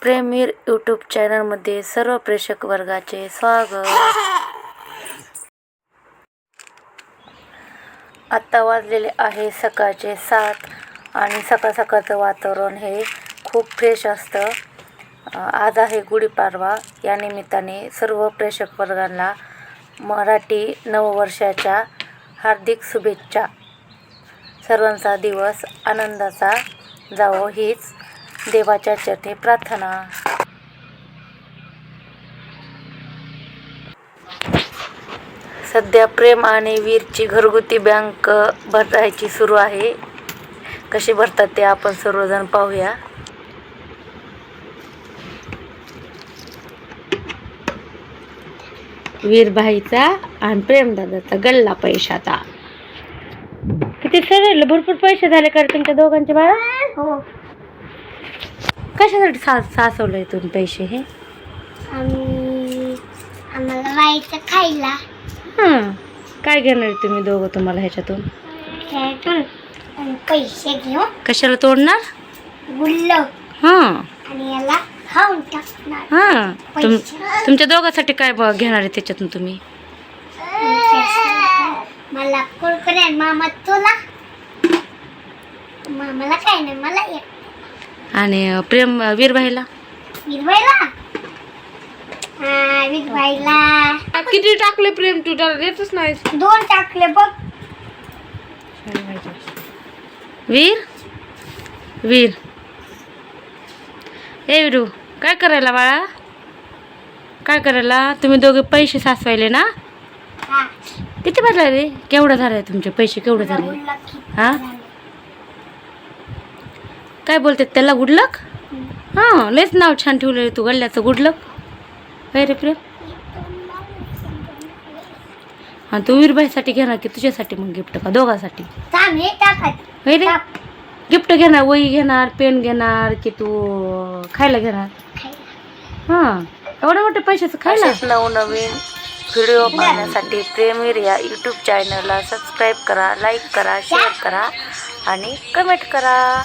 प्रेमीर YouTube चॅनलमध्ये सर्व प्रेक्षक वर्गाचे स्वागत। आता वाजलेले आहे सकाळचे 7 आणि सकाळ सकाळचं वातावरण हे खूप फ्रेश असतं। आज आहे गुढीपाडवा, या निमित्ताने सर्व प्रेक्षक वर्गांना मराठी नववर्षाच्या हार्दिक शुभेच्छा। सर्वांचा दिवस आनंदाचा जावो हीच देवाच्या चरणी प्रार्थना। सध्या प्रेम आणि वीरची घरगुती बँक भरायची सुरू आहे। कशी भरतात ते आपण सर्वजण पाहूया। वीरभाईचा आणि प्रेमदादाचा गल्ला पैशाचा। किती सरळ भरपूर पैसे झाले का तुमच्या दोघांचे बाळा? हो। कशासाठी साचवलंय तुम्ही पैसे हे? आम्हाला राहायचं खायला। काय घेणार तुम्ही दोघं तुम्हाला ह्याच्यातून? आणि पैसे घेऊन कशाला तोडणार? गुल्ल हां आणि याला खाऊन टाकणार। तुमच्या दोघांसाठी काय घेणार आहे त्याच्यातून तुम्ही? मला कुरकुरे, मामा तुला, मामाला काय नाही, मला एक। आणि प्रेम वीरभाईला? वीरभाईला वीरभाईला किती टाकले प्रेम तू? त्याला देतच नाही। 2 टाकले बघ। वीर वीर ए वीरू, काय करायला बाळा? काय करायला? तुम्ही दोघे पैसे साचवायले ना? हा। किती भरले रे? केवढं झाले तुमचे पैसे? केवढे झाले? हा, काय बोलतात त्याला? गुडलक? हां, लयच नाव छान ठेवलं तू गल्ल्याचं, गुडलक। काय रे प्रेम? हां, तू वीरबाईसाठी घेणार की तुझ्यासाठी मग गिफ्ट? का दोघांसाठी? होय रे, गिफ्ट घेणार, वही घेणार, पेन घेणार की तू खायला घेणार? हां, एवढ्या मोठ्या पैशाचं खायला? नवनवीन व्हिडिओ पाहण्यासाठी प्रेमीर या यूट्यूब चॅनलला सबस्क्राईब करा, लाईक करा, शेअर करा आणि कमेंट करा।